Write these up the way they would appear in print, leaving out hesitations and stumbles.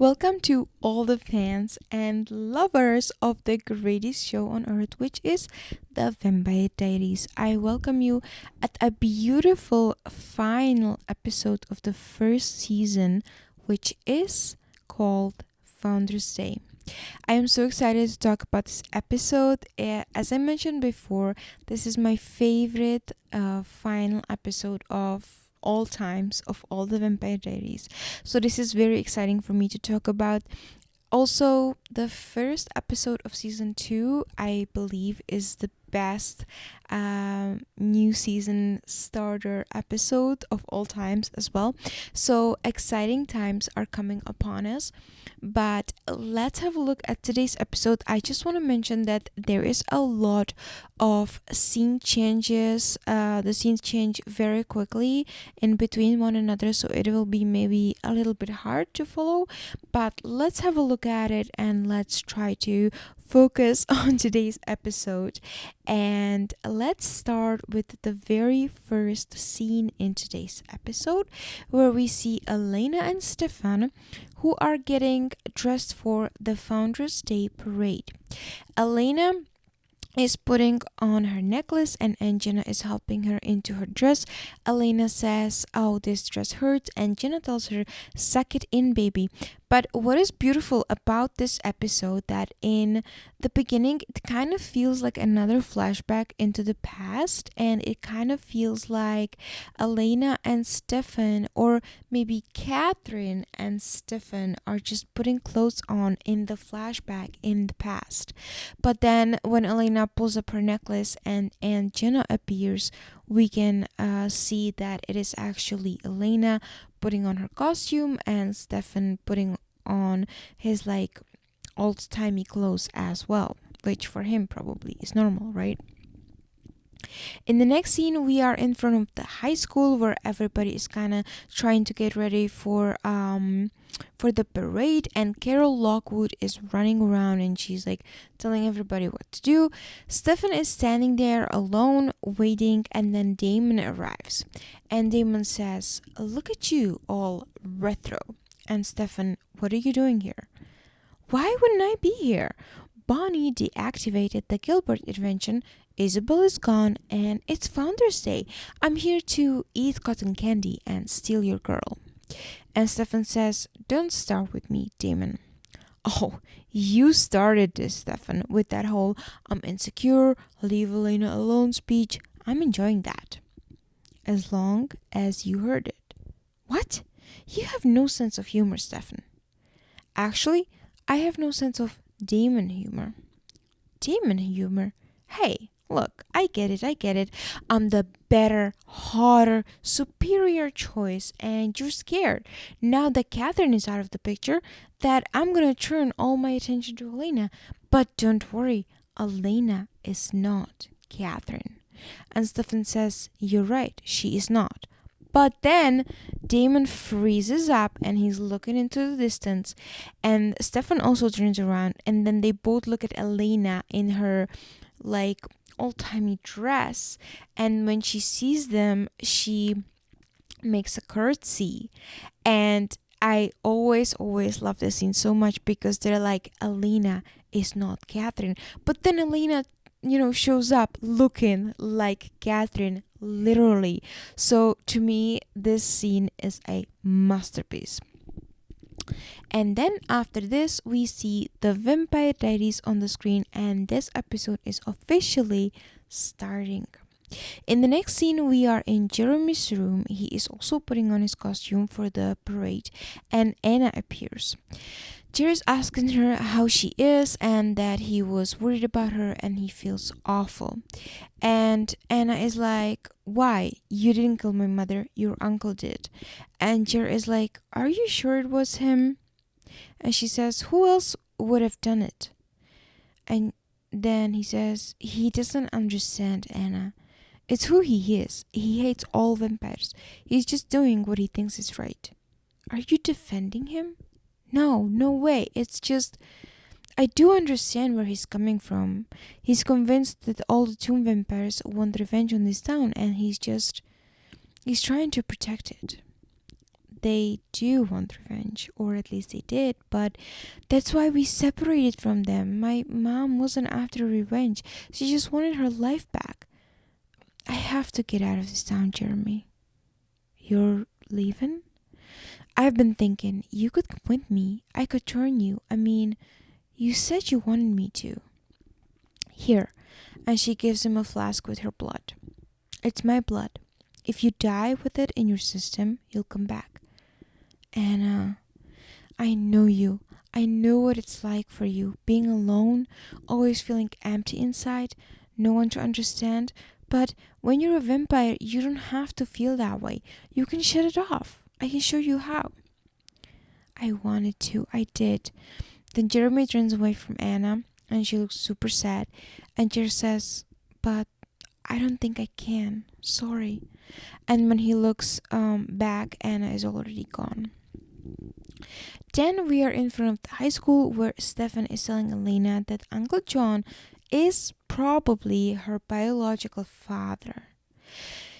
Welcome to all the fans and lovers of the greatest show on earth, which is the Vampire Diaries. I welcome you at a beautiful final episode of the first season, which is called Founders Day. I am so excited to talk about this episode. As I mentioned before, this is my favorite final episode of all times of all the Vampire Diaries. So this is very exciting for me to talk about. Also, the first episode of season 2, I believe, is the best new season starter episode of all times as well. So exciting times are coming upon us. But let's have a look at today's episode. I just want to mention that there is a lot of scene changes. The scenes change very quickly in between one another, so it will be maybe a little bit hard to follow. But let's have a look at it and let's try to focus on today's episode. And let's start with the very first scene in today's episode, where we see Elena and Stefan, who are getting dressed for the Founders Day parade. Elena is putting on her necklace and Jenna is helping her into her dress. Elena says, "Oh, this dress hurts," and Jenna tells her, "Suck it in, baby." But what is beautiful about this episode, that in the beginning it kind of feels like another flashback into the past, and it kind of feels like Elena and Stefan, or maybe Catherine and Stefan, are just putting clothes on in the flashback in the past. But then when Elena pulls up her necklace and Jenna appears, we can see that it is actually Elena putting on her costume and Stefan putting on his old-timey clothes as well, which for him probably is normal, right? In the next scene, we are in front of the high school where everybody is kind of trying to get ready for the parade, and Carol Lockwood is running around and she's telling everybody what to do. Stefan is standing there alone waiting, and then Damon arrives. And Damon says, "Look at you, all retro." And Stefan, "What are you doing here?" "Why wouldn't I be here? Bonnie deactivated the Gilbert invention. Isabel is gone, and it's Founders Day. I'm here to eat cotton candy and steal your girl." And Stefan says, "Don't start with me, Damon." "Oh, you started this, Stefan, with that whole 'I'm insecure, leave Elena alone' speech. I'm enjoying that." "As long as you heard it." "What? You have no sense of humor, Stefan." "Actually, I have no sense of Damon humor." "Damon humor? Hey, look, I get it. I'm the better, hotter, superior choice, and you're scared, now that Catherine is out of the picture, that I'm gonna turn all my attention to Elena. But don't worry, Elena is not Catherine." And Stefan says, "You're right, she is not." But then Damon freezes up and he's looking into the distance, and Stefan also turns around, and then they both look at Elena in her old-timey dress, and when she sees them, she makes a curtsy. And I always love this scene so much, because they're like, Elena is not Catherine. But then Elena shows up looking like Catherine, literally. So to me, this scene is a masterpiece. And then after this, we see the Vampire Diaries on the screen, and this episode is officially starting. In the next scene, we are in Jeremy's room. He is also putting on his costume for the parade, and Anna appears. Jerry's asking her how she is and that he was worried about her and he feels awful. And Anna is like, "Why? You didn't kill my mother, your uncle did." And Jerry is like, "Are you sure it was him?" And she says, "Who else would have done it?" And then he says, "He doesn't understand, Anna. It's who he is. He hates all vampires. He's just doing what he thinks is right." "Are you defending him?" No way. It's just, I do understand where he's coming from. He's convinced that all the tomb vampires want revenge on this town, and he's trying to protect it." they do want revenge, or at least they did, but that's why we separated from them. My mom wasn't after revenge, she just wanted her life back. I have to get out of this town, Jeremy. You're leaving? I've been thinking, you could come with me. I could turn you. I mean, you said you wanted me to. Here. And she gives him a flask with her blood. It's my blood. If you die with it in your system, you'll come back. Anna, I know you. I know what it's like for you. Being alone, always feeling empty inside, no one to understand. But when you're a vampire, you don't have to feel that way. You can shut it off. I can show you how. I wanted to. I did. Then Jeremy turns away from Anna and she looks super sad. And Jer says, but I don't think I can. Sorry. And when he looks back, Anna is already gone. Then we are in front of the high school where Stefan is telling Elena that Uncle John is probably her biological father.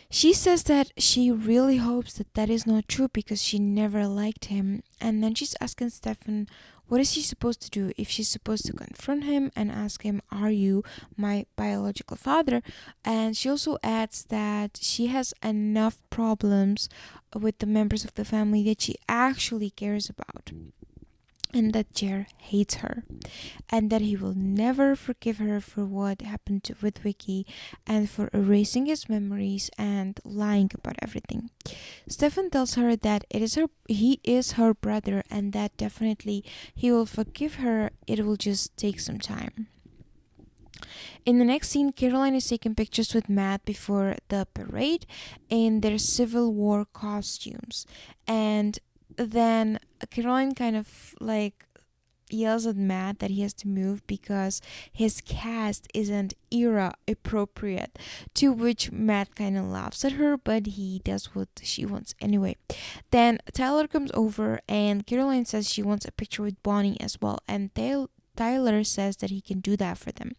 She says that she really hopes that that is not true because she never liked him. And then she's asking Stefan, what is she supposed to do? If she's supposed to confront him and ask him, are you my biological father? And she also adds that she has enough problems with the members of the family that she actually cares about. And that Jer hates her, and that he will never forgive her for what happened with Vicky and for erasing his memories and lying about everything. Stefan tells her that he is her brother and that definitely he will forgive her. It will just take some time. In the next scene, Caroline is taking pictures with Matt before the parade in their Civil War costumes, and then Caroline kind of like yells at Matt that he has to move because his cast isn't era appropriate, to which Matt kind of laughs at her, but he does what she wants anyway. Then Tyler comes over and Caroline says she wants a picture with Bonnie as well, and Tyler says that he can do that for them.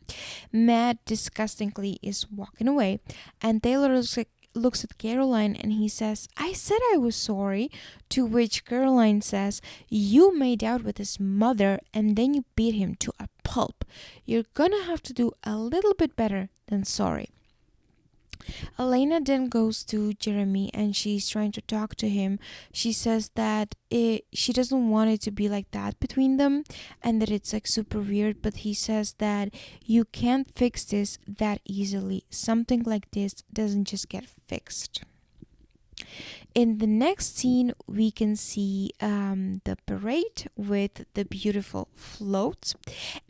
Matt disgustingly is walking away, and Taylor looks at Caroline and he says, I said I was sorry, to which Caroline says, you made out with his mother and then you beat him to a pulp. You're gonna have to do a little bit better than sorry. Elena then goes to Jeremy and she's trying to talk to him. She says that she doesn't want it to be like that between them and that it's like super weird, but he says that you can't fix this that easily. Something like this doesn't just get fixed. In the next scene, we can see the parade with the beautiful floats.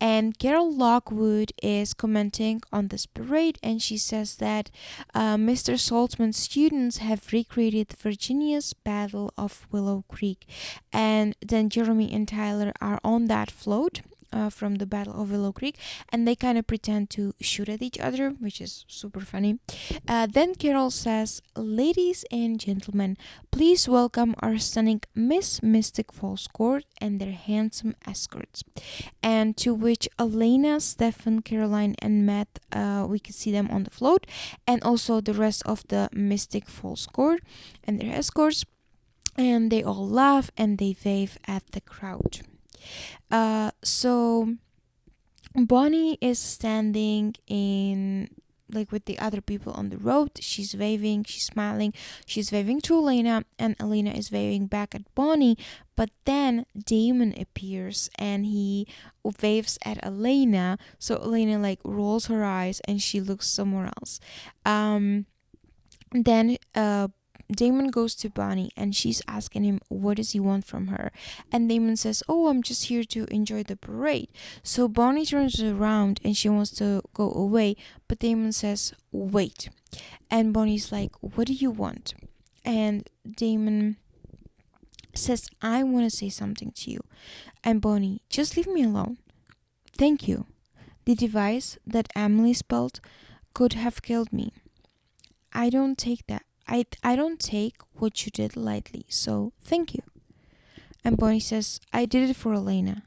And Carol Lockwood is commenting on this parade, and she says that Mr. Saltzman's students have recreated Virginia's Battle of Willow Creek. And then Jeremy and Tyler are on that float from the Battle of Willow Creek, and they kind of pretend to shoot at each other, which is super funny. Then Carol says, ladies and gentlemen, please welcome our stunning Miss Mystic Falls Court and their handsome escorts. And to which Elena, Stefan, Caroline, and Matt, we can see them on the float, and also the rest of the Mystic Falls Court and their escorts, and they all laugh and they wave at the crowd. So Bonnie is standing in with the other people on the road. She's waving, she's smiling, she's waving to Elena, and Elena is waving back at Bonnie. But then Damon appears and he waves at Elena, so Elena rolls her eyes and she looks somewhere else. Then Damon goes to Bonnie and she's asking him what does he want from her, and Damon says, oh, I'm just here to enjoy the parade. So Bonnie turns around and she wants to go away, but Damon says, wait. And Bonnie's like, what do you want? And Damon says, I want to say something to you. And Bonnie, just leave me alone. Thank you. The device that Emily spelled could have killed me. I don't take that. I don't take what you did lightly, so thank you. And Bonnie says, I did it for Elena.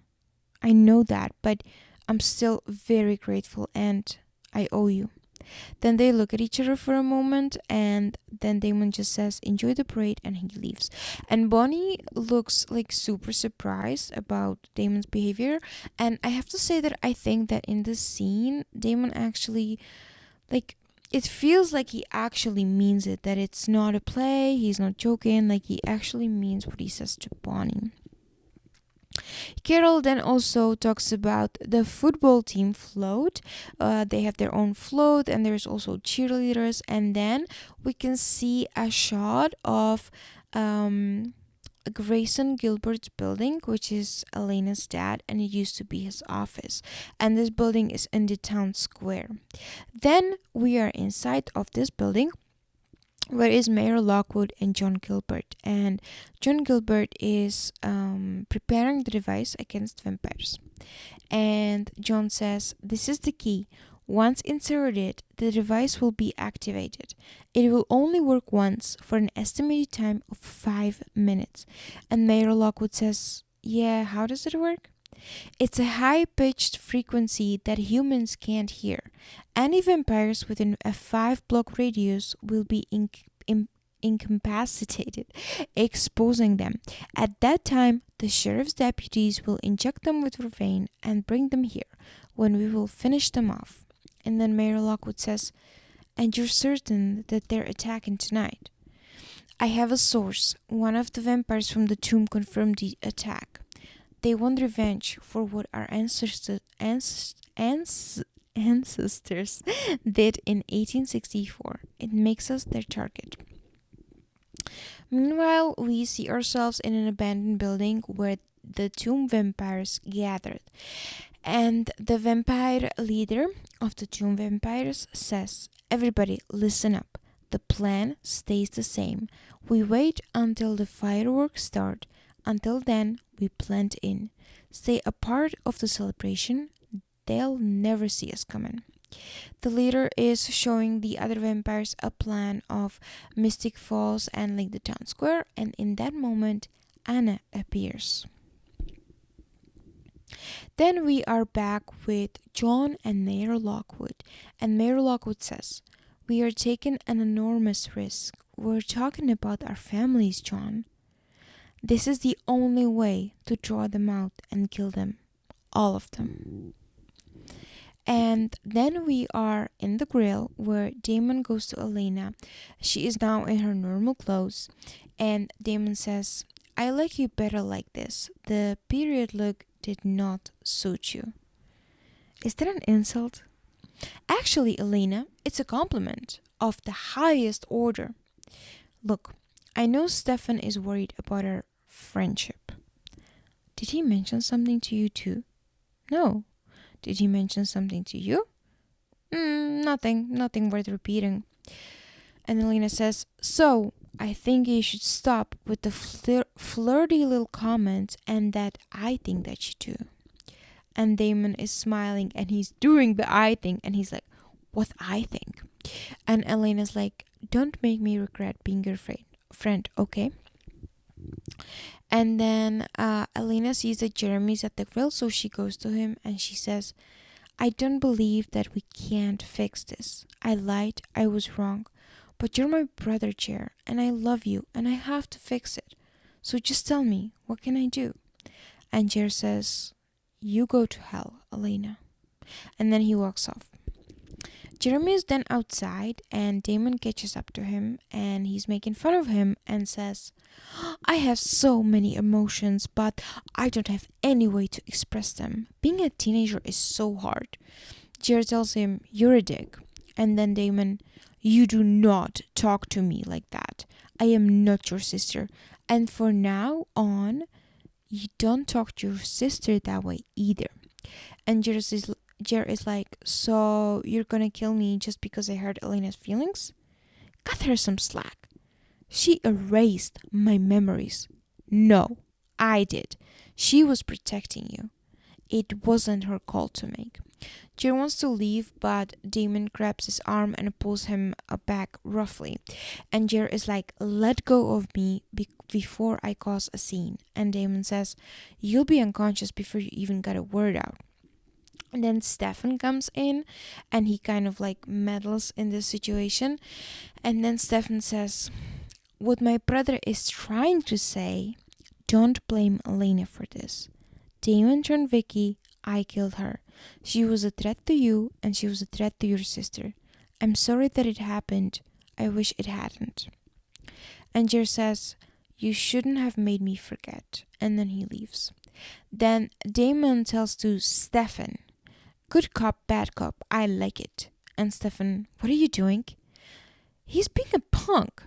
I know that, but I'm still very grateful and I owe you. Then they look at each other for a moment, and then Damon just says, "Enjoy the parade," and he leaves. And Bonnie looks like super surprised about Damon's behavior. And I have to say that I think that in this scene, Damon actually, like, it feels like he actually means it, that it's not a play, he's not joking, like, he actually means what he says to Bonnie. Carol then also talks about the football team float. They have their own float, and there's also cheerleaders. And then we can see a shot of Grayson Gilbert's building, which is Elena's dad, and it used to be his office. And this building is in the town square. Then we are inside of this building, where is Mayor Lockwood and John Gilbert. And John Gilbert is preparing the device against vampires. And John says, "This is the key. Once inserted, the device will be activated. It will only work once for an estimated time of 5 minutes. And Mayor Lockwood says, "Yeah, how does it work?" "It's a high-pitched frequency that humans can't hear. Any vampires within a 5-block radius will be incapacitated, exposing them. At that time, the sheriff's deputies will inject them with vervain and bring them here, when we will finish them off." And then Mayor Lockwood says, "And you're certain that they're attacking tonight?" "I have a source. One of the vampires from the tomb confirmed the attack. They want revenge for what our ancestors did in 1864. It makes us their target." Meanwhile, we see ourselves in an abandoned building where the tomb vampires gathered. And the vampire leader of the tomb vampires says, "Everybody, listen up. The plan stays the same. We wait until the fireworks start. Until then, we blend in. Stay a part of the celebration. They'll never see us coming." The leader is showing the other vampires a plan of Mystic Falls and like the town square, and in that moment, Anna appears. Then we are back with John and Mayor Lockwood, and Mayor Lockwood says, "We are taking an enormous risk. We're talking about our families, John. This is the only way to draw them out and kill them. All of them." And then we are in the grill where Damon goes to Elena. She is now in her normal clothes, and Damon says, "I like you better like this. The period look did not suit you." Is that an insult? Actually, Elena, it's a compliment of the highest order. Look, I know Stefan is worried about our friendship. Did he mention something to you too? No. Did he mention something to you? Nothing worth repeating. And Elena says, "So, I think you should stop with the flirty little comments and that I think that you do." And Damon is smiling and he's doing the I thing and he's like, "What I think?" And Elena's like, "Don't make me regret being your friend, okay?" And then Elena sees that Jeremy's at the grill, so she goes to him and she says, "I don't believe that we can't fix this. I lied, I was wrong. But you're my brother, Jer, and I love you, and I have to fix it. So just tell me, what can I do?" And Jer says, "You go to hell, Elena." And then he walks off. Jeremy is then outside, and Damon catches up to him, and he's making fun of him and says, "I have so many emotions, but I don't have any way to express them. Being a teenager is so hard." Jer tells him, "You're a dick." And then Damon, "You do not talk to me like that. I am not your sister. And for now on, you don't talk to your sister that way either." And Jer is like, "So you're gonna kill me just because I hurt Elena's feelings? Cut her some slack. She erased my memories." "No, I did. She was protecting you. It wasn't her call to make." Jer wants to leave, but Damon grabs his arm and pulls him back roughly. And Jer is like, "Let go of me before I cause a scene." And Damon says, "You'll be unconscious before you even got a word out." And then Stefan comes in and he kind of like meddles in the situation. And then Stefan says, what my brother is trying to say, don't blame Elena for this. Damon turned Vicky. I killed her. She was a threat to you and she was a threat to your sister. I'm sorry that it happened. I wish it hadn't. And Jer says, you shouldn't have made me forget. And then he leaves. Then Damon tells to Stefan, good cop, bad cop, I like it. And Stefan, what are you doing? He's being a punk.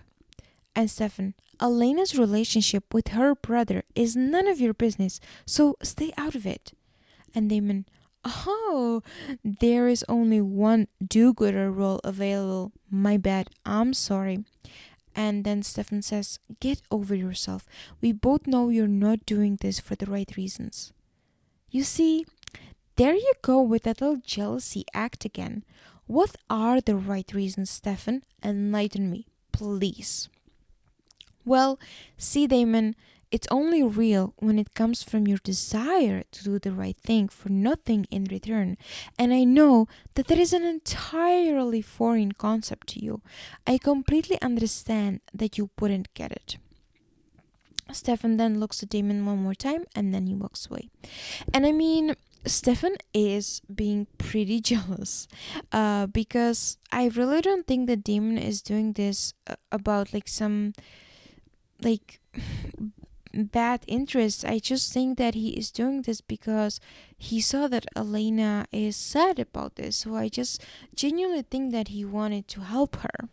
And Stefan, Elena's relationship with her brother is none of your business, so stay out of it. And Damon, oh, there is only one do-gooder role available. My bad, I'm sorry. And then Stefan says, get over yourself. We both know you're not doing this for the right reasons. You see, there you go with that little jealousy act again. What are the right reasons, Stefan? Enlighten me, please. Well, see, Damon, it's only real when it comes from your desire to do the right thing for nothing in return. And I know that that is an entirely foreign concept to you. I completely understand that you wouldn't get it. Stefan then looks at Damon one more time and then he walks away. And I mean, Stefan is being pretty jealous because I really don't think that Damon is doing this about like some like bad interest. I just think that he is doing this because he saw that Elena is sad about this. So I just genuinely think that he wanted to help her.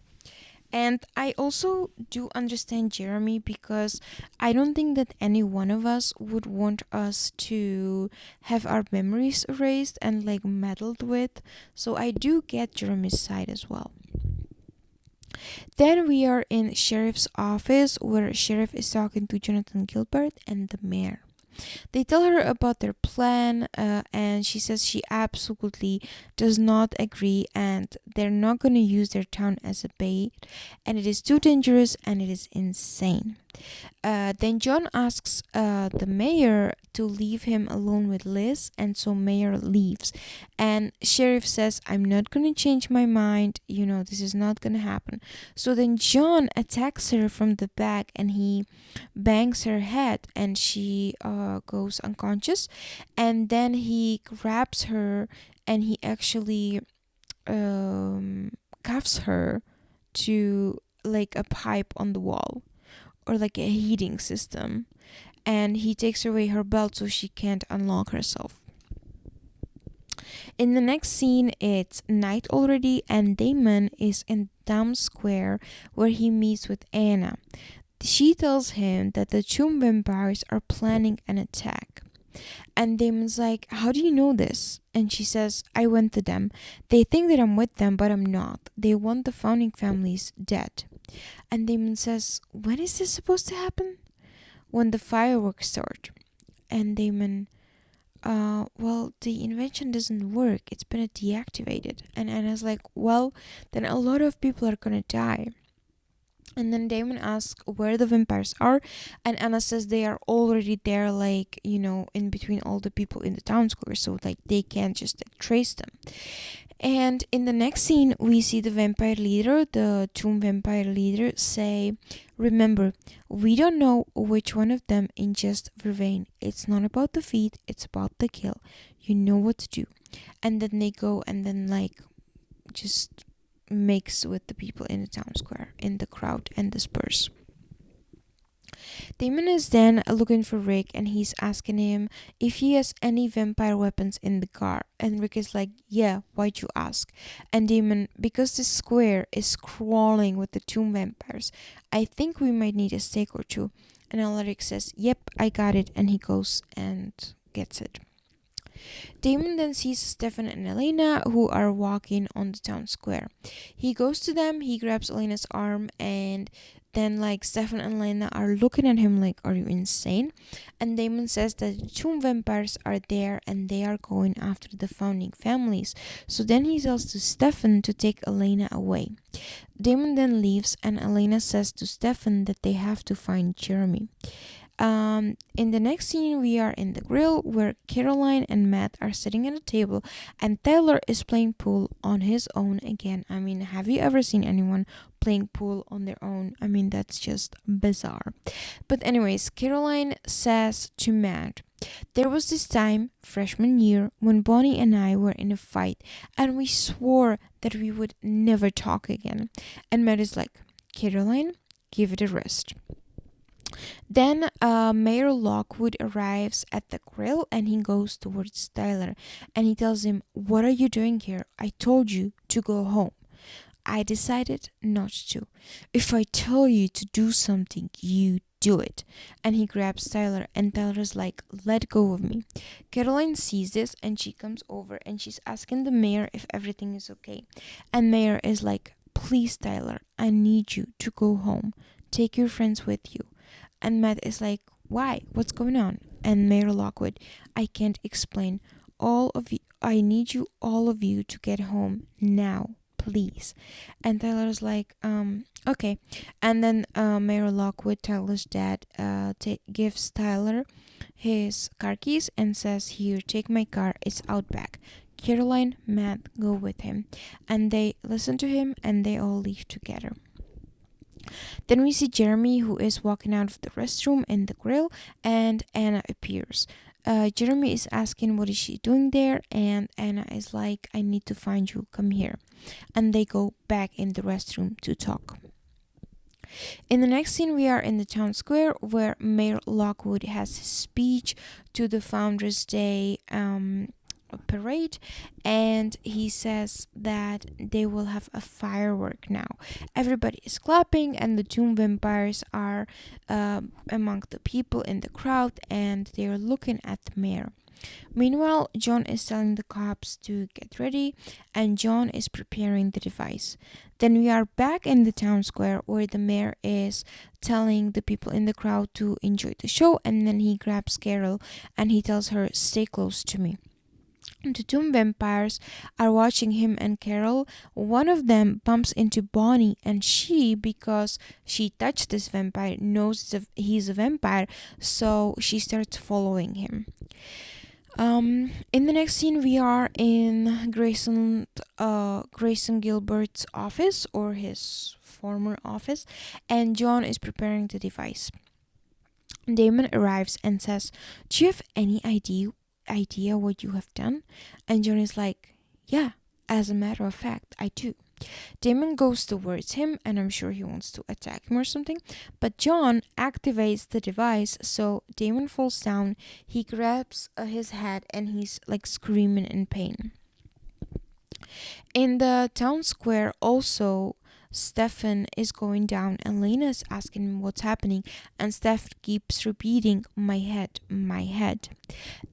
And I also do understand Jeremy because I don't think that any one of us would want us to have our memories erased and like meddled with. So I do get Jeremy's side as well. Then we are in Sheriff's office where Sheriff is talking to Jonathan Gilbert and the mayor. They tell her about their plan and she says she absolutely does not agree and they're not going to use their town as a bait and it is too dangerous and it is insane. Then John asks the mayor to leave him alone with Liz, and so mayor leaves. And sheriff says, I'm not gonna change my mind, this is not gonna happen. So then John attacks her from the back and he bangs her head and she goes unconscious. And then he grabs her and he actually cuffs her to like a pipe on the wall or like a heating system, and he takes away her belt so she can't unlock herself. In the next scene, it's night already, and Damon is in Times Square where he meets with Anna. She tells him that the tomb vampires are planning an attack. And Damon's like, how do you know this? And she says, I went to them. They think that I'm with them, but I'm not. They want the founding families dead. And Damon says, when is this supposed to happen? When the fireworks start. And Damon, well, the invention doesn't work. It's been deactivated. And Anna's like, well, then a lot of people are gonna die. And then Damon asks where the vampires are, and Anna says they are already there, like, in between all the people in the town square, so like they can't just trace them. And in the next scene, we see the vampire leader, the tomb vampire leader, say, remember, we don't know which one of them ingest vervain. It's not about the feed, it's about the kill. You know what to do. And then they go and then like just mix with the people in the town square, in the crowd and the Spurs. Damon is then looking for Rick and he's asking him if he has any vampire weapons in the car. And Rick is like, yeah, why'd you ask? And Damon, because this square is crawling with the tomb vampires, I think we might need a stake or two. And Rick says, yep, I got it. And he goes and gets it. Damon then sees Stefan and Elena, who are walking on the town square. He goes to them, he grabs Elena's arm, and then like Stefan and Elena are looking at him like, are you insane? And Damon says that the tomb vampires are there and they are going after the founding families. So then he tells to Stefan to take Elena away. Damon then leaves and Elena says to Stefan that they have to find Jeremy. In the next scene, we are in the grill where Caroline and Matt are sitting at a table, and Tyler is playing pool on his own again. I mean, have you ever seen anyone playing pool on their own? I mean, that's just bizarre. But anyways, Caroline says to Matt, there was this time, freshman year, when Bonnie and I were in a fight, and we swore that we would never talk again. And Matt is like, Caroline, give it a rest. Then Mayor Lockwood arrives at the grill and he goes towards Tyler and he tells him, what are you doing here? I told you to go home. I decided not to. If I tell you to do something, you do it. And he grabs Tyler and Tyler's like, let go of me. Caroline sees this and she comes over and she's asking the mayor if everything is okay. And Mayor is like, please Tyler, I need you to go home. Take your friends with you. And Matt is like, why? What's going on? And Mayor Lockwood, I can't explain. All of you, I need you, all of you, to get home now, please. And Tyler's like, okay. And then Mayor Lockwood tells his dad, gives Tyler his car keys and says, here, take my car, it's out back. Caroline, Matt, go with him. And they listen to him and they all leave together. Then we see Jeremy, who is walking out of the restroom in the grill, and Anna appears. Jeremy is asking what is she doing there, and Anna is like, I need to find you, come here. And they go back in the restroom to talk. In the next scene, we are in the town square where Mayor Lockwood has his speech to the Founders Day parade, and he says that they will have a firework now. Everybody is clapping and the tomb vampires are among the people in the crowd and they are looking at the mayor. Meanwhile, John is telling the cops to get ready and John is preparing the device. Then we are back in the town square where the mayor is telling the people in the crowd to enjoy the show, and then he grabs Carol and he tells her, stay close to me. The two vampires are watching him and Carol. One of them bumps into Bonnie, and she, because she touched this vampire, knows he's a vampire, so she starts following him. In the next scene, we are in Grayson Gilbert's office, or his former office, and John is preparing the device. Damon arrives and says, do you have any idea what you have done? And John is like, yeah, as a matter of fact, I do. Damon goes towards him and I'm sure he wants to attack him or something, but John activates the device, so Damon falls down. He grabs his head and he's like screaming in pain. In the town square also, Stefan is going down and Lena is asking him what's happening, and Steph keeps repeating, my head, my head.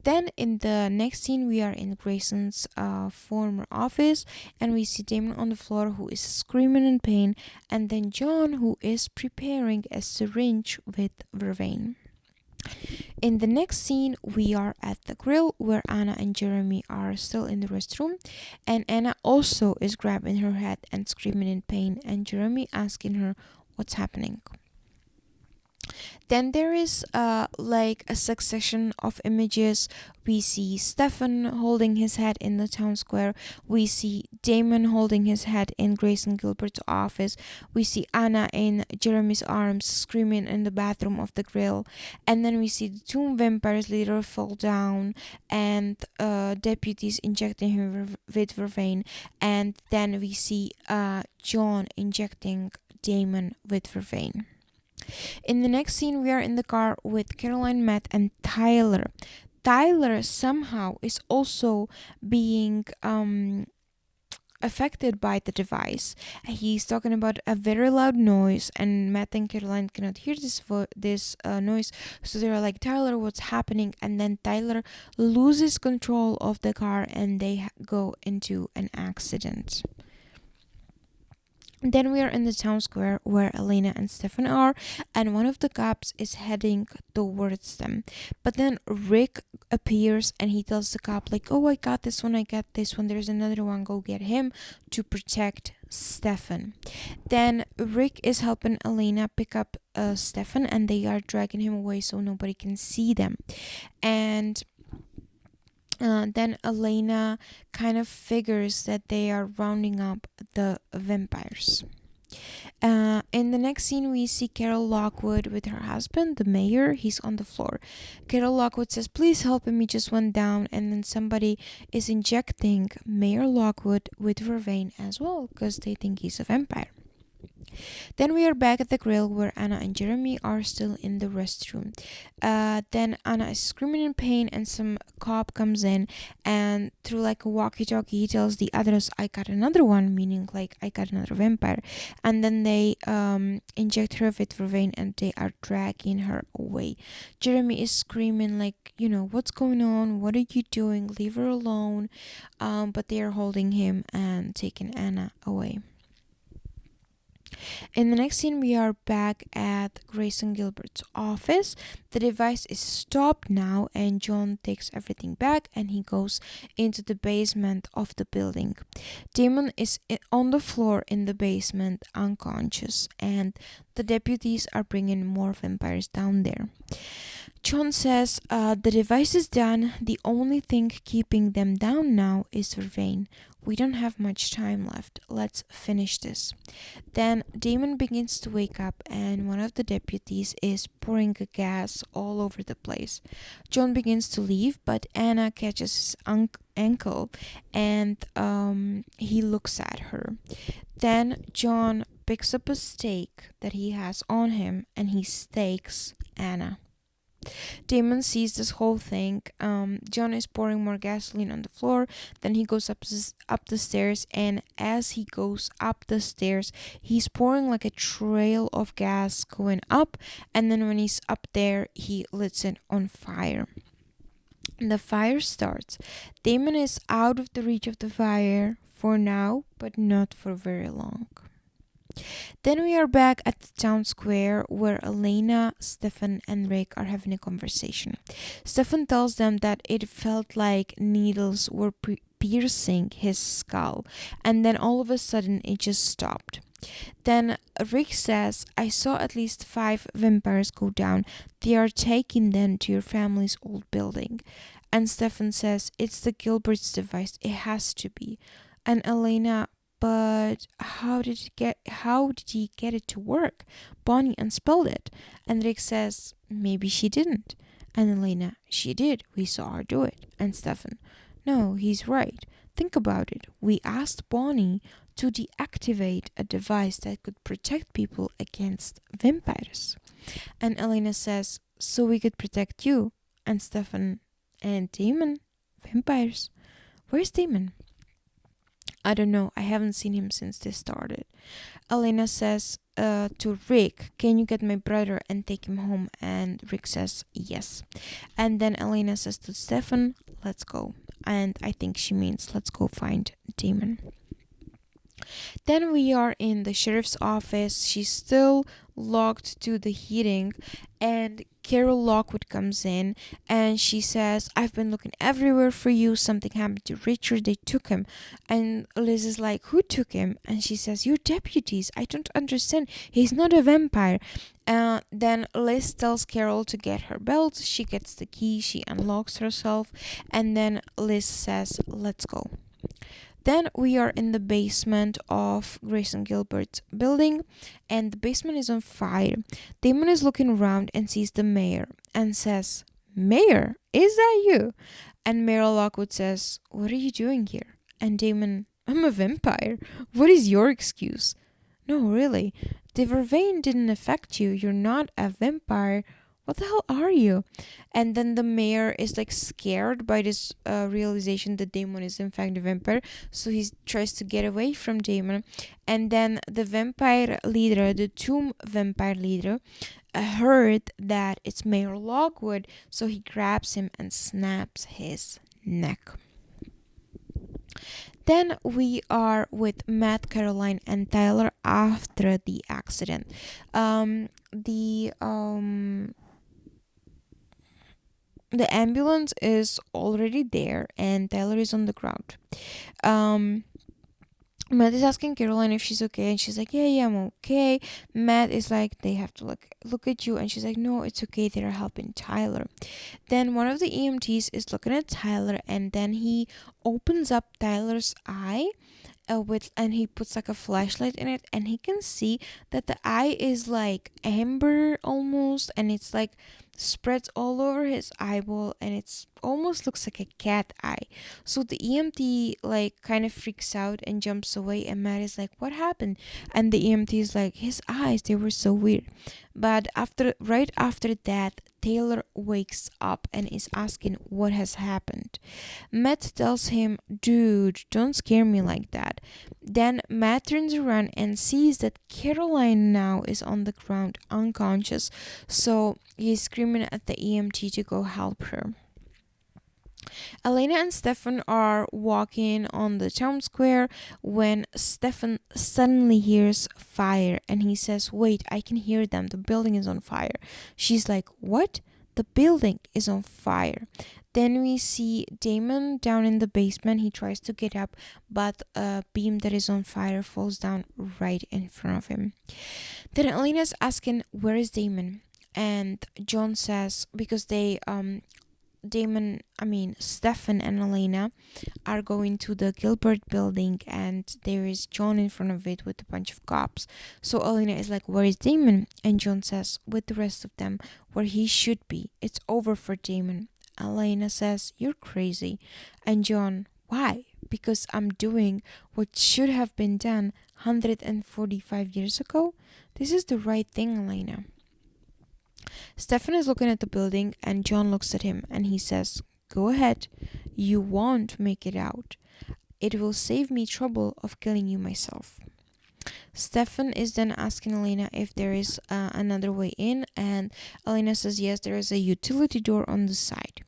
Then in the next scene, we are in Grayson's former office and we see Damon on the floor who is screaming in pain, and then John who is preparing a syringe with vervain. In the next scene, we are at the grill where Anna and Jeremy are still in the restroom, and Anna also is grabbing her head and screaming in pain, and Jeremy asking her what's happening. Then there is like a succession of images. We see Stefan holding his head in the town square. We see Damon holding his head in Grayson Gilbert's office. We see Anna in Jeremy's arms screaming in the bathroom of the grill. And then we see the two vampires later fall down and deputies injecting him with vervain. And then we see John injecting Damon with vervain. In the next scene, we are in the car with Caroline, Matt, and Tyler. Tyler somehow is also being affected by the device. He's talking about a very loud noise, and Matt and Caroline cannot hear this noise, so they're like, Tyler, what's happening? And then Tyler loses control of the car and they go into an accident. Then we are in the town square where Elena and Stefan are, and one of the cops is heading towards them. But then Rick appears and he tells the cop like, oh, I got this one, there's another one, go get him, to protect Stefan. Then Rick is helping Elena pick up Stefan, and they are dragging him away so nobody can see them. And then Elena kind of figures that they are rounding up the vampires. In the next scene, we see Carol Lockwood with her husband, the mayor. He's on the floor. Carol Lockwood says, "Please help him, he just went down." And then somebody is injecting Mayor Lockwood with vervain as well because they think he's a vampire. Then we are back at the grill where Anna and Jeremy are still in the restroom. Then Anna is screaming in pain and some cop comes in, and through like a walkie-talkie he tells the others, "I got another one," meaning like I got another vampire. And then they inject her with vervain and they are dragging her away. Jeremy is screaming like, "What's going on? What are you doing? Leave her alone." But they are holding him and taking Anna away. In the next scene, we are back at Grayson Gilbert's office. The device is stopped now, and John takes everything back and he goes into the basement of the building. Damon is on the floor in the basement, unconscious, and the deputies are bringing more vampires down there. John says the device is done. The only thing keeping them down now is vervain. We don't have much time left. Let's finish this. Then Damon begins to wake up and one of the deputies is pouring gas all over the place. John begins to leave, but Anna catches his ankle and he looks at her. Then John picks up a stake that he has on him and he stakes Anna. Damon sees this whole thing. John is pouring more gasoline on the floor. Then he goes up the stairs, and as he goes up the stairs, he's pouring like a trail of gas going up. And then when he's up there, he lights it on fire. And the fire starts. Damon is out of the reach of the fire for now, but not for very long. Then we are back at the town square where Elena, Stefan, and Rick are having a conversation. Stefan tells them that it felt like needles were piercing his skull, and then all of a sudden it just stopped. Then Rick says, "I saw at least 5 vampires go down. They are taking them to your family's old building." And Stefan says, "It's the Gilbert's device. It has to be." And Elena, "But how did he get it to work? Bonnie unspelled it." And Rick says, "Maybe she didn't." And Elena, "She did. We saw her do it." And Stefan, "No, he's right. Think about it. We asked Bonnie to deactivate a device that could protect people against vampires." And Elena says, "So we could protect you." And Stefan, "And Damon? Vampires? Where's Damon?" "I don't know. I haven't seen him since this started." Elena says to Rick, "Can you get my brother and take him home?" And Rick says yes. And then Elena says to Stefan, "Let's go." And I think she means let's go find Damon. Then we are in the sheriff's office. She's still locked to the heating, and Carol Lockwood comes in and she says, "I've been looking everywhere for you. Something happened to Richard. They took him." And Liz is like, "Who took him?" And she says, "Your deputies. I don't understand. He's not a vampire." Then Liz tells Carol to get her belt. She gets the key. She unlocks herself. And then Liz says, "Let's go." Then we are in the basement of Grayson Gilbert's building, and the basement is on fire. Damon is looking around and sees the mayor and says, "Mayor, is that you?" And Mayor Lockwood says, "What are you doing here?" And Damon, "I'm a vampire. What is your excuse?" "No, really. The vervain didn't affect you. You're not a vampire. What the hell are you?" And then the mayor is like scared by this realization that Damon is in fact a vampire, so he tries to get away from Damon. And then the vampire leader, the tomb vampire leader, heard that it's Mayor Lockwood, so he grabs him and snaps his neck. Then we are with Matt, Caroline, and Tyler after the accident. The ambulance is already there and Tyler is on the ground. Matt is asking Caroline if she's okay, and she's like, yeah, I'm okay. Matt is like, they have to look at you, and she's like, no, it's okay. They're helping Tyler. Then one of the EMTs is looking at Tyler, and then he opens up Tyler's eye, and he puts like a flashlight in it, and he can see that the eye is like amber almost, and it's like spreads all over his eyeball, and it's almost looks like a cat eye. So the EMT like kind of freaks out and jumps away, and Matt is like, what happened? And the EMT is like, his eyes, they were so weird. But right after that, Taylor wakes up and is asking what has happened. Matt tells him, dude, don't scare me like that. Then Matt turns around and sees that Caroline now is on the ground unconscious. So he's screaming at the EMT to go help her. Elena and Stefan are walking on the town square when Stefan suddenly hears fire, and he says, wait, I can hear them. The building is on fire. She's like, what? The building is on fire. Then we see Damon down in the basement. He tries to get up, but a beam that is on fire falls down right in front of him. Then Elena's asking, where is Damon? And John says, because Stefan and Elena are going to the Gilbert building, and there is John in front of it with a bunch of cops. So Elena is like, where is Damon? And John says, with the rest of them, where he should be. It's over for Damon. Elena says, you're crazy. And John, why? Because I'm doing what should have been done 145 years ago? This is the right thing, Elena. Stefan is looking at the building, and John looks at him and he says, go ahead, you won't make it out. It will save me trouble of killing you myself. Stefan is then asking Elena if there is another way in, and Elena says yes, there is a utility door on the side.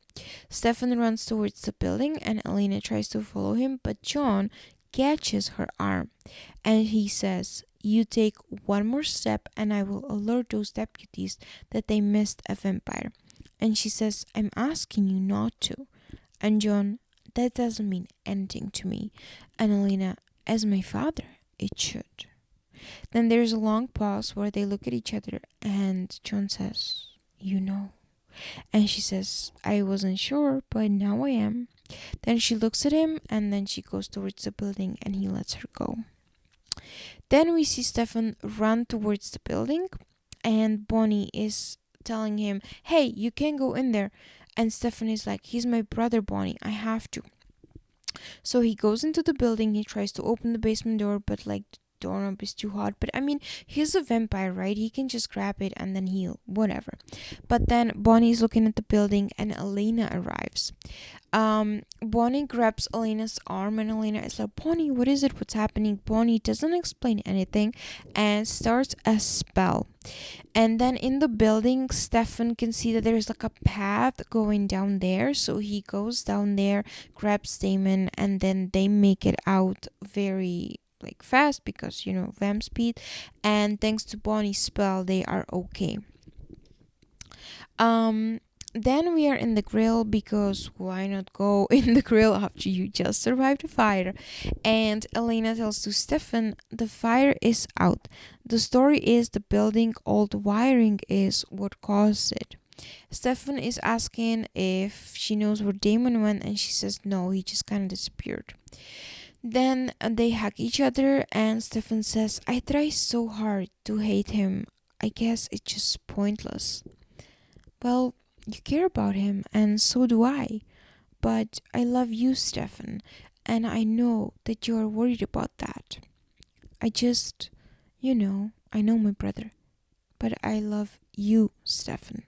Stefan runs towards the building, and Elena tries to follow him, but John catches her arm and he says, you take one more step and I will alert those deputies that they missed a vampire. And she says, I'm asking you not to. And John, that doesn't mean anything to me. And Elena, as my father, it should. Then there's a long pause where they look at each other, and John says, you know. And she says, I wasn't sure, but now I am. Then she looks at him, and then she goes towards the building, and he lets her go. Then we see Stefan run towards the building, and Bonnie is telling him, hey, you can't go in there. And Stefan is like, he's my brother, Bonnie, I have to. So he goes into the building, he tries to open the basement door, but like the doorknob is too hot. But I mean, he's a vampire, right? He can just grab it and then heal, whatever. But then Bonnie is looking at the building, and Elena arrives. Bonnie grabs Elena's arm, and Elena is like, Bonnie, what is it? What's happening? Bonnie doesn't explain anything and starts a spell. And then in the building, Stefan can see that there's like a path going down there. So he goes down there, grabs Damon, and then they make it out very like fast because, vamp speed. And thanks to Bonnie's spell, they are okay. Then we are in the grill, because why not go in the grill after you just survived a fire? And Elena tells to Stefan, the fire is out. The story is the building old wiring is what caused it. Stefan is asking if she knows where Damon went, and she says no, he just kind of disappeared. Then they hug each other, and Stefan says, I try so hard to hate him. I guess it's just pointless. Well, you care about him, and so do I. But I love you, Stefan, and I know that you are worried about that. I just, I know my brother, but I love you, Stefan.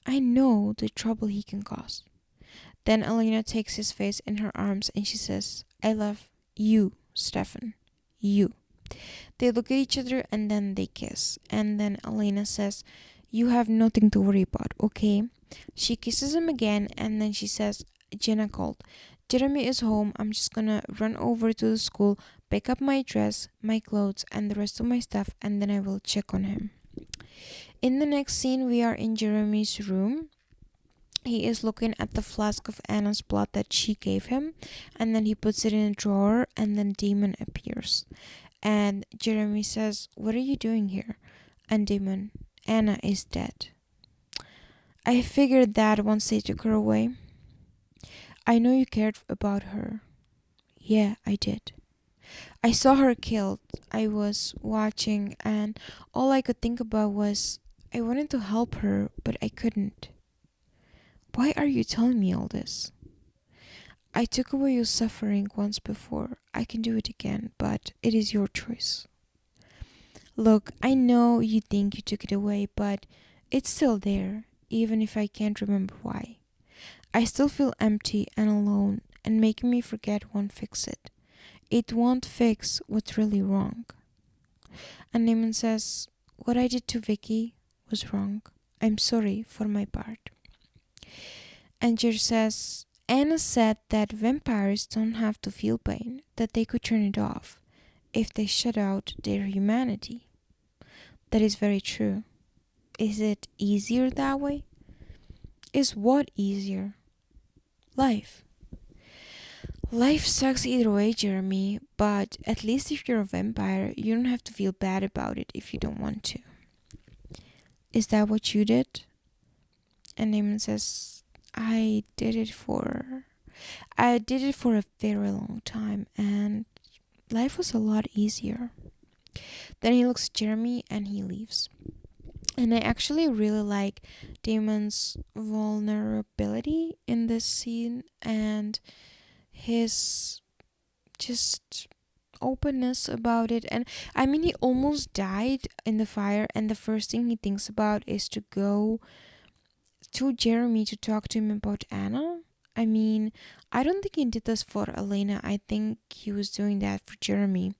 I know the trouble he can cause. Then Elena takes his face in her arms and she says, I love you, Stefan. You. They look at each other and then they kiss. And then Elena says, you have nothing to worry about, okay? She kisses him again, and then she says, Jenna called. Jeremy is home. I'm just gonna run over to the school, pick up my dress, my clothes, and the rest of my stuff, and then I will check on him. In the next scene, we are in Jeremy's room, he is looking at the flask of Anna's blood that she gave him, and then he puts it in a drawer, and then Damon appears. And Jeremy says, "What are you doing here?" And Damon, "Anna is dead." "I figured that once they took her away." "I know you cared about her." "Yeah, I did. I saw her killed. I was watching, and all I could think about was I wanted to help her, but I couldn't." "Why are you telling me all this?" "I took away your suffering once before. I can do it again, but it is your choice." "Look, I know you think you took it away, but it's still there, even if I can't remember why. I still feel empty and alone, and making me forget won't fix it. It won't fix what's really wrong." And Naaman says, "What I did to Vicky was wrong. I'm sorry for my part." And Jer says, "Anna said that vampires don't have to feel pain, that they could turn it off if they shut out their humanity." That is very true. Is it easier that way? Is what easier? Life. Life sucks either way, Jeremy, but at least if you're a vampire, you don't have to feel bad about it if you don't want to. "Is that what you did?" And Naaman says, I did it for a very long time, and life was a lot easier." Then he looks at Jeremy and he leaves. And I actually really like Damon's vulnerability in this scene, and his just openness about it. And I mean, he almost died in the fire, and the first thing he thinks about is to go to Jeremy to talk to him about Anna. I mean, I don't think he did this for Elena. I think he was doing that for Jeremy.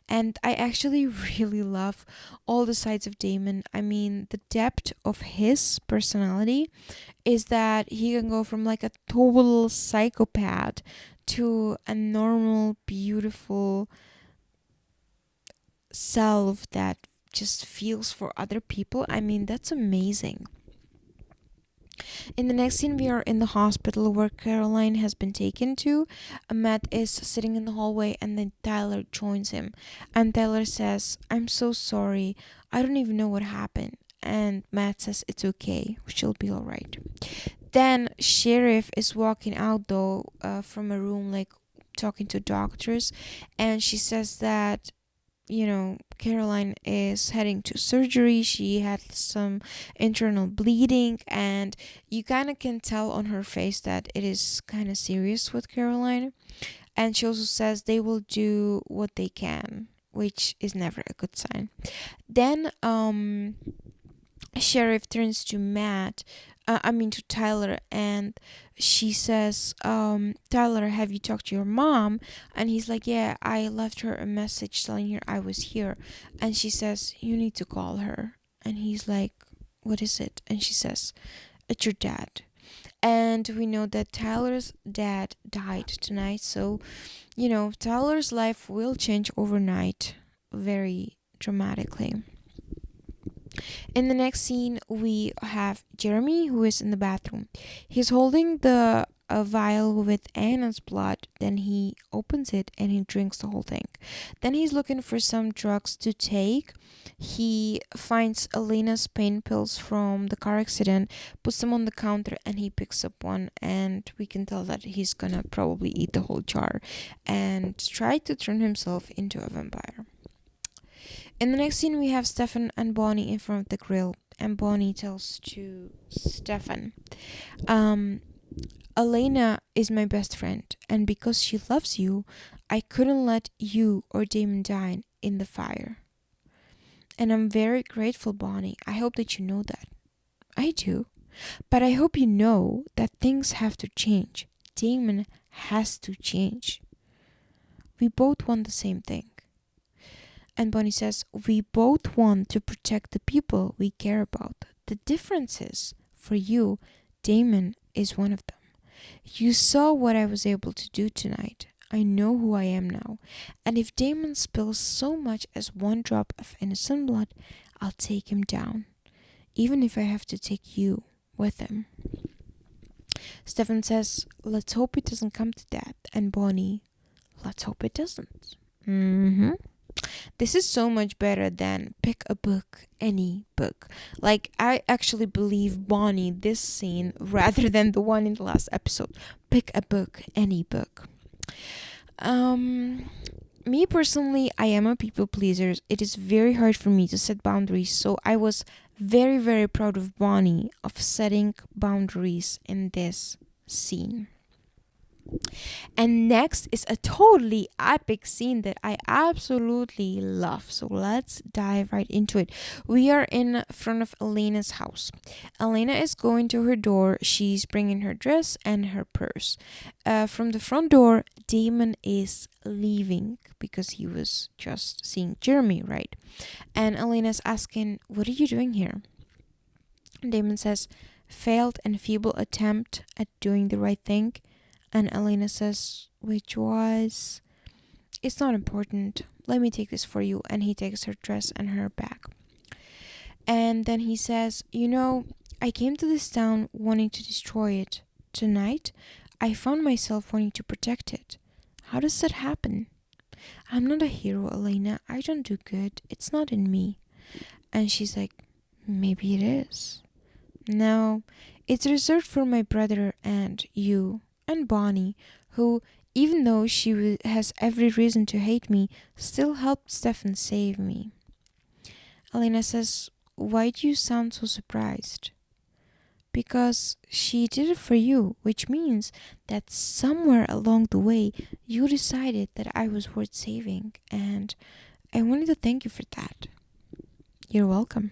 And I actually really love all the sides of Damon. I mean, the depth of his personality is that he can go from like a total psychopath to a normal, beautiful self that just feels for other people. I mean, that's amazing. In the next scene, we are in the hospital where Caroline has been taken to. Matt is sitting in the hallway, and then Tyler joins him. And Tyler says, "I'm so sorry. I don't even know what happened." And Matt says, "It's okay. She'll be alright." Then Sheriff is walking out though from a room, like talking to doctors, and she says that Caroline is heading to surgery. She had some internal bleeding, and you kind of can tell on her face that it is kind of serious with Caroline. And she also says they will do what they can, which is never a good sign. Then Sheriff turns to to Tyler, and she says, "Tyler, have you talked to your mom?" And he's like, "Yeah, I left her a message telling her I was here." And she says, "You need to call her." And he's like, "What is it?" And she says, "It's your dad." And we know that Tyler's dad died tonight, so Tyler's life will change overnight very dramatically. In the next scene, we have Jeremy, who is in the bathroom. He's holding the a vial with Anna's blood. Then he opens it and he drinks the whole thing. Then he's looking for some drugs to take. He finds Elena's pain pills from the car accident, puts them on the counter, and he picks up one. And we can tell that he's gonna probably eat the whole jar and try to turn himself into a vampire. In the next scene, we have Stefan and Bonnie in front of the grill, and Bonnie tells to Stefan, "Elena is my best friend, and because she loves you, I couldn't let you or Damon die in the fire. And I'm very grateful, Bonnie. I hope that you know that." "I do. But I hope you know that things have to change. Damon has to change. We both want the same thing." And Bonnie says, "We both want to protect the people we care about. The difference is, for you, Damon is one of them. You saw what I was able to do tonight. I know who I am now. And if Damon spills so much as one drop of innocent blood, I'll take him down. Even if I have to take you with him." Stefan says, let's hope it doesn't come to that. And Bonnie, let's hope it doesn't. This is so much better than pick a book, any book. Like, I actually believe Bonnie this scene rather than the one in the last episode. Pick a book, any book. Me personally, I am a people pleaser. It is very hard for me to set boundaries, so I was very, very proud of Bonnie of setting boundaries in this scene. And next is a totally epic scene that I absolutely love. So let's dive right into it. We are in front of Elena's house. Elena is going to her door. She's bringing her dress and her purse. From the front door, Damon is leaving because he was just seeing Jeremy, right? And Elena's asking, what are you doing here? Damon says, failed and feeble attempt at doing the right thing. And Elena says, which was, it's not important. Let me take this for you. And he takes her dress and her bag. And then he says, I came to this town wanting to destroy it. Tonight, I found myself wanting to protect it. How does that happen? I'm not a hero, Elena. I don't do good. It's not in me. And she's like, maybe it is. No, it's reserved for my brother and you. And Bonnie, who, even though she has every reason to hate me, still helped Stefan save me. Elena says, why do you sound so surprised? Because she did it for you, which means that somewhere along the way, you decided that I was worth saving, and I wanted to thank you for that. You're welcome.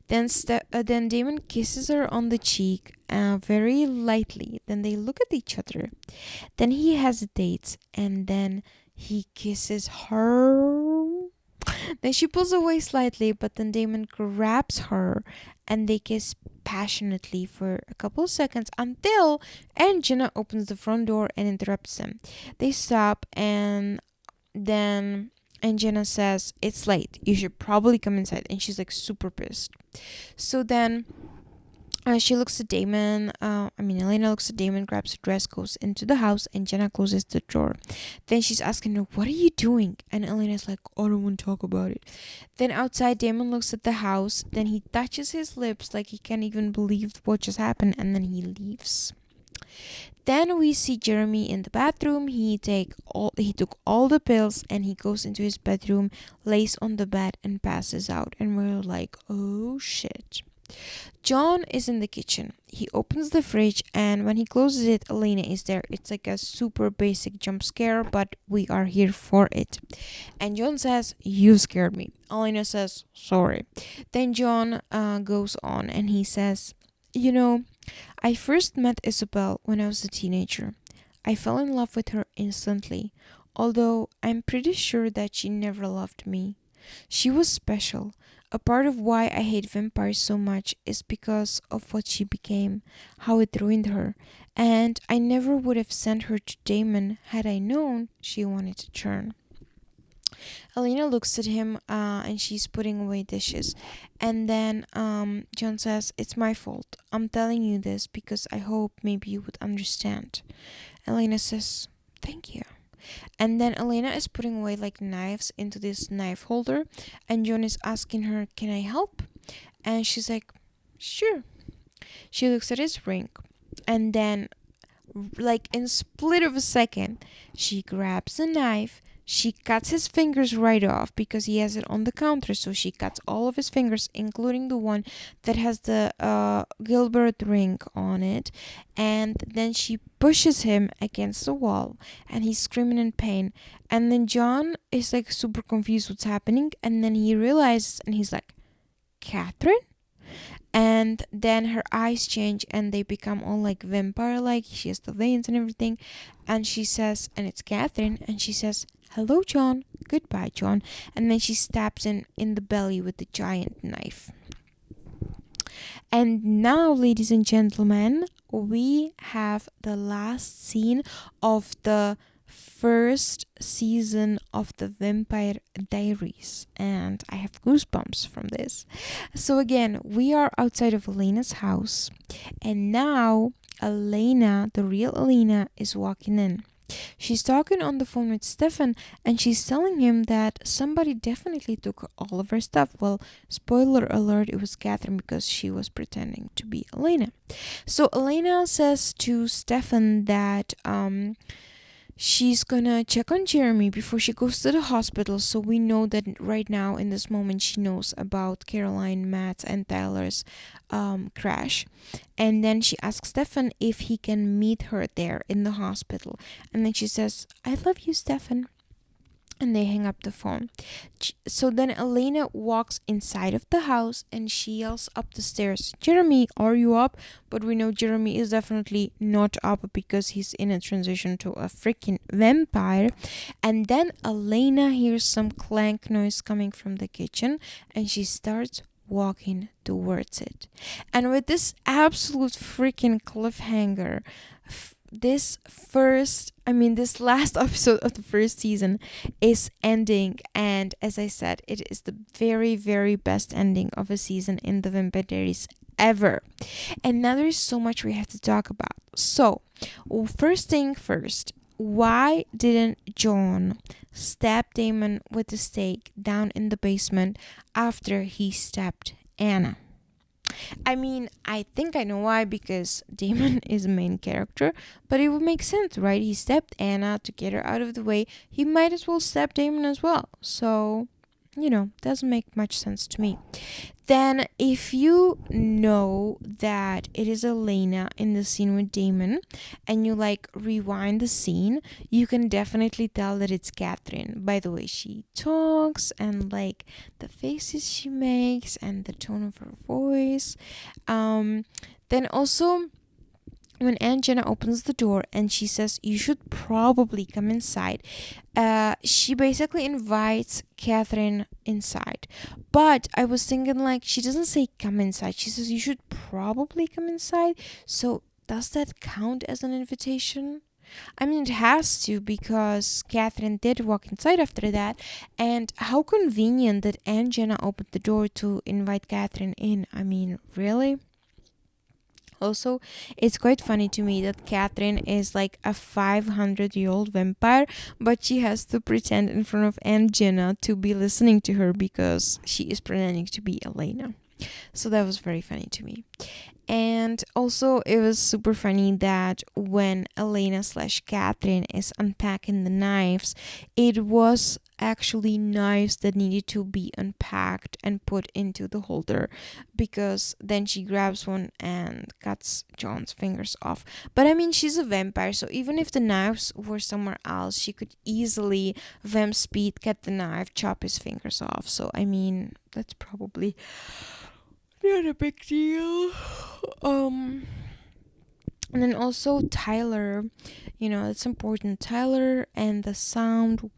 Then Damon kisses her on the cheek very lightly. Then they look at each other. Then he hesitates and then he kisses her. Then she pulls away slightly, but then Damon grabs her and they kiss passionately for a couple of seconds until Jenna opens the front door and interrupts them. They stop and then Jenna says, it's late. You should probably come inside. And she's like super pissed. So then she looks at Damon. Elena looks at Damon, grabs her dress, goes into the house, and Jenna closes the door. Then she's asking her, what are you doing? And Elena's like, I don't want to talk about it. Then outside, Damon looks at the house. Then he touches his lips like he can't even believe what just happened. And then he leaves. Then we see Jeremy in the bathroom. He took all the pills and he goes into his bedroom, lays on the bed and passes out. And we're like, oh shit. John is in the kitchen. He opens the fridge and when he closes it, Elena is there. It's like a super basic jump scare, but we are here for it. And John says, you scared me. Elena says, sorry. Then John goes on and he says, I first met Isabel when I was a teenager. I fell in love with her instantly, although I'm pretty sure that she never loved me. She was special. A part of why I hate vampires so much is because of what she became, how it ruined her, and I never would have sent her to Damon had I known she wanted to turn. Elena looks at him and she's putting away dishes. And then John says, it's my fault. I'm telling you this because I hope maybe you would understand. Elena says, thank you. And then Elena is putting away like knives into this knife holder. And John is asking her, can I help? And she's like, sure. She looks at his ring. And then like in split of a second, she grabs a knife. She cuts his fingers right off because he has it on the counter. So she cuts all of his fingers, including the one that has the Gilbert ring on it. And then she pushes him against the wall and he's screaming in pain. And then John is like super confused what's happening. And then he realizes and he's like, Catherine? And then her eyes change and they become all like vampire-like. She has the veins and everything. And she says, and it's Catherine, and she says, hello, John. Goodbye, John. And then she stabs him in the belly with the giant knife. And now, ladies and gentlemen, we have the last scene of the first season of the Vampire Diaries, and I have goosebumps from this. So again, we are outside of Elena's house, and now Elena, the real Elena, is walking in. She's talking on the phone with Stefan, and she's telling him that somebody definitely took all of her stuff. Well, spoiler alert, it was Catherine because she was pretending to be Elena. So Elena says to Stefan that she's gonna check on Jeremy before she goes to the hospital. So we know that right now, in this moment, she knows about Caroline, Matt, and Tyler's crash. And then she asks Stefan if he can meet her there in the hospital. And then she says, I love you, Stefan. And they hang up the phone. So then Elena walks inside of the house and she yells up the stairs, Jeremy, are you up? But we know Jeremy is definitely not up because he's in a transition to a freaking vampire. And then Elena hears some clank noise coming from the kitchen and she starts walking towards it. And with this absolute freaking cliffhanger, this last episode of the first season is ending, and as I said, it is the very, very best ending of a season in the Vampire Diaries ever. And now there is so much we have to talk about. So, first thing first, why didn't John stab Damon with the stake down in the basement after he stabbed Anna? I mean, I think I know why, because Damon is a main character, but it would make sense, right? He stabbed Anna to get her out of the way. He might as well stab Damon as well. So, doesn't make much sense to me. Then, if you know that it is Elena in the scene with Damon and you rewind the scene, you can definitely tell that it's Catherine by the way she talks and the faces she makes and the tone of her voice. Then also, when Aunt Jenna opens the door and she says, you should probably come inside, she basically invites Catherine inside. But I was thinking, she doesn't say come inside. She says, you should probably come inside. So does that count as an invitation? I mean, it has to, because Catherine did walk inside after that. And how convenient that Aunt Jenna opened the door to invite Catherine in. I mean, really? Also, it's quite funny to me that Catherine is a 500-year-old vampire, but she has to pretend in front of Aunt Jenna to be listening to her because she is pretending to be Elena. So that was very funny to me. And also, it was super funny that when Elena / Catherine is unpacking the knives, it was actually knives that needed to be unpacked and put into the holder, because then she grabs one and cuts John's fingers off. But I mean, she's a vampire, so even if the knives were somewhere else, she could easily vamp speed, cut the knife, chop his fingers off. So I mean, that's probably not a big deal. And then also Tyler, it's important. Tyler and the sound.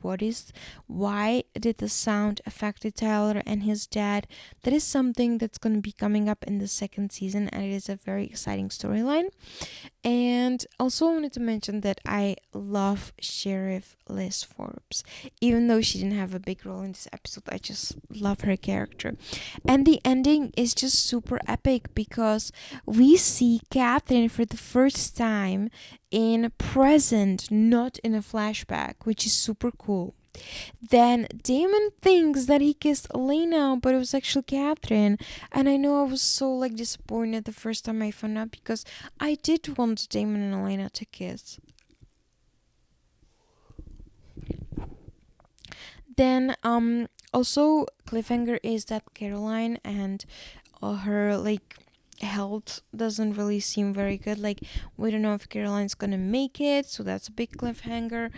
Why did the sound affect Tyler and his dad? That is something that's going to be coming up in the second season, and it is a very exciting storyline. And also I wanted to mention that I love Sheriff Liz Forbes. Even though she didn't have a big role in this episode, I just love her character. And the ending is just super epic because we see Catherine for the first time in present, not in a flashback, which is super cool. Then Damon thinks that he kissed Elena, but it was actually Catherine. And I know I was so disappointed the first time I found out, because I did want Damon and Elena to kiss. Then also cliffhanger is that Caroline and her health doesn't really seem very good. We don't know if Caroline's gonna make it, so that's a big cliffhanger.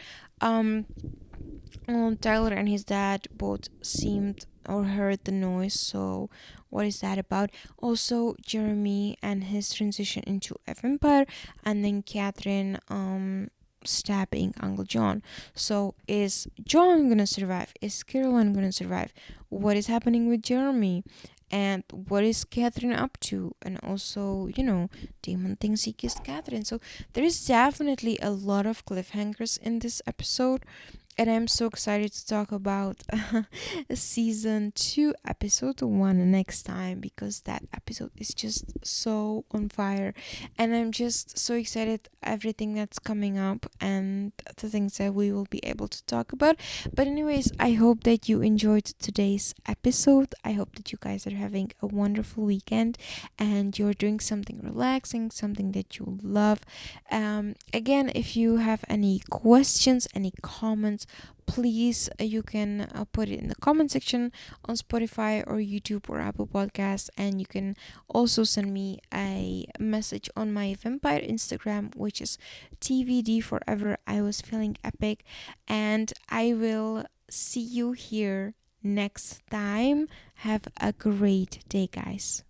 Tyler and his dad both seemed or heard the noise, so what is that about? Also, Jeremy and his transition into a vampire, and then Catherine stabbing Uncle John. So is John gonna survive? Is Caroline gonna survive? What is happening with Jeremy? And what is Catherine up to? And also, Damon thinks he kissed Catherine. So there is definitely a lot of cliffhangers in this episode. And I'm so excited to talk about season 2, episode 1 next time, because that episode is just so on fire. And I'm just so excited everything that's coming up and the things that we will be able to talk about. But anyways, I hope that you enjoyed today's episode. I hope that you guys are having a wonderful weekend and you're doing something relaxing, something that you love. Again, if you have any questions, any comments, please you can put it in the comment section on Spotify or YouTube or Apple Podcasts, and you can also send me a message on my vampire Instagram, which is TVD forever. I was feeling epic, and I will see you here next time. Have a great day, guys.